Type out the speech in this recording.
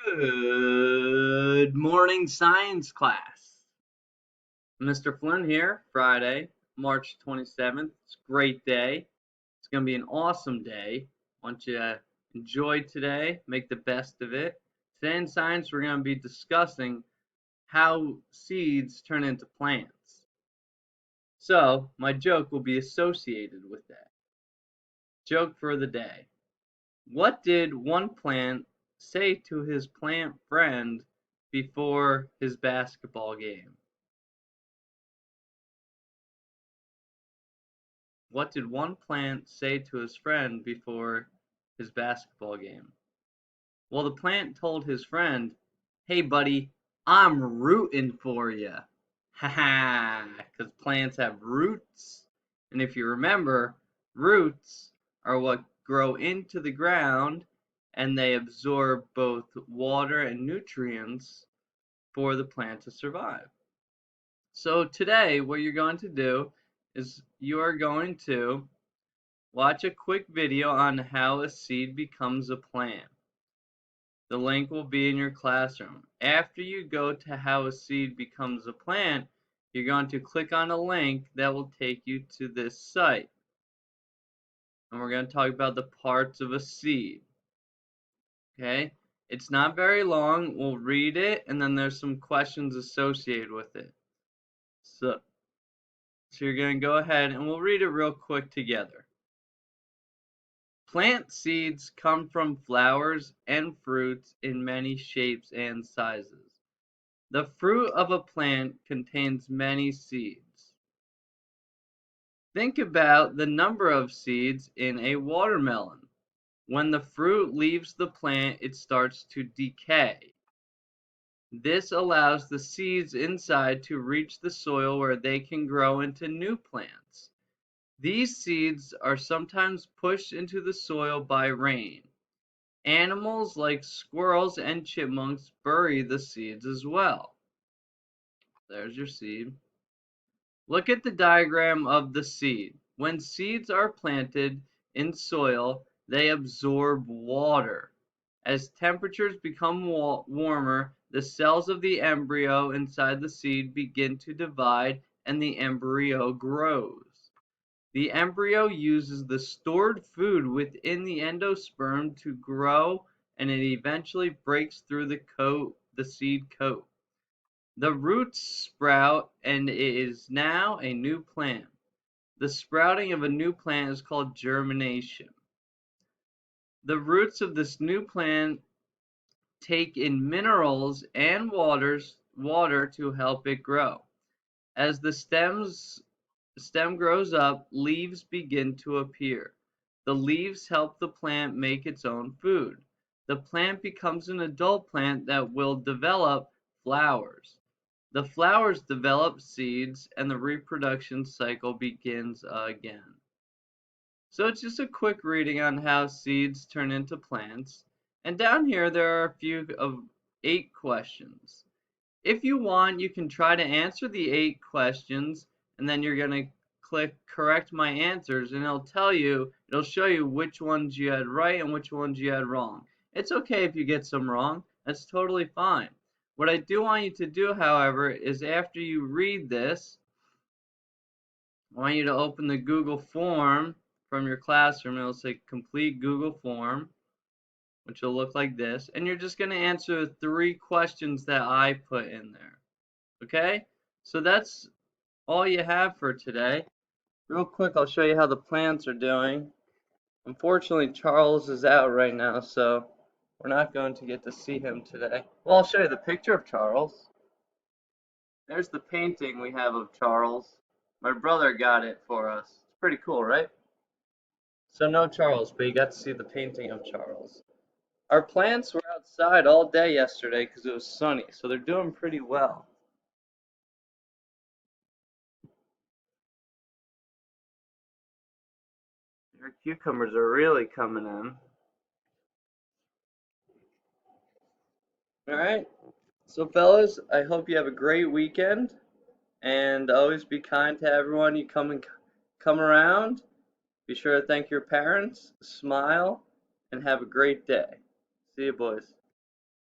Good morning, science class. Mr. Flynn here, Friday, March 27th. It's a great day. It's going to be an awesome day. I want you to enjoy today, make the best of it. Today in science, we're going to be discussing how seeds turn into plants. So, my joke will be associated with that. Joke for the day. What did one plant say to his plant friend before his basketball game? What did one plant say to his friend before his basketball game? Well, the plant told his friend, "Hey, buddy, I'm rooting for you." Haha, because plants have roots. And if you remember, roots are what grow into the ground and they absorb both water and nutrients for the plant to survive. So today, what you're going to do is you are going to watch a quick video on how a seed becomes a plant. The link will be in your classroom. After you go to how a seed becomes a plant, you're going to click on a link that will take you to this site. And we're going to talk about the parts of a seed. Okay? It's not very long. We'll read it, and then there's some questions associated with it. So you're going to go ahead, and we'll read it real quick together. Plant seeds come from flowers and fruits in many shapes and sizes. The fruit of a plant contains many seeds. Think about the number of seeds in a watermelon. When the fruit leaves the plant, it starts to decay. This allows the seeds inside to reach the soil where they can grow into new plants. These seeds are sometimes pushed into the soil by rain. Animals like squirrels and chipmunks bury the seeds as well. There's your seed. Look at the diagram of the seed. When seeds are planted in soil, they absorb water. As temperatures become warmer, the cells of the embryo inside the seed begin to divide and the embryo grows. The embryo uses the stored food within the endosperm to grow and it eventually breaks through the seed coat. The roots sprout and it is now a new plant. The sprouting of a new plant is called germination. The roots of this new plant take in minerals and water to help it grow. As the stem grows up, leaves begin to appear. The leaves help the plant make its own food. The plant becomes an adult plant that will develop flowers. The flowers develop seeds and the reproduction cycle begins again. So it's just a quick reading on how seeds turn into plants. And down here there are a few of 8 questions. If you want, you can try to answer the 8 questions and then you're going to click correct my answers and it'll show you which ones you had right and which ones you had wrong. It's okay if you get some wrong. That's totally fine. What I do want you to do, however, is after you read this, I want you to open the Google form from your classroom. It'll say complete Google form, which will look like this. And you're just going to answer the 3 questions that I put in there. Okay? So that's all you have for today. Real quick, I'll show you how the plants are doing. Unfortunately, Charles is out right now, so we're not going to get to see him today. Well, I'll show you the picture of Charles. There's the painting we have of Charles. My brother got it for us. It's pretty cool, right? So no Charles, but you got to see the painting of Charles. Our plants were outside all day yesterday because it was sunny, so they're doing pretty well. Your cucumbers are really coming in. Alright, so fellas, I hope you have a great weekend, and always be kind to everyone you come around. Be sure to thank your parents, smile, and have a great day. See you, boys.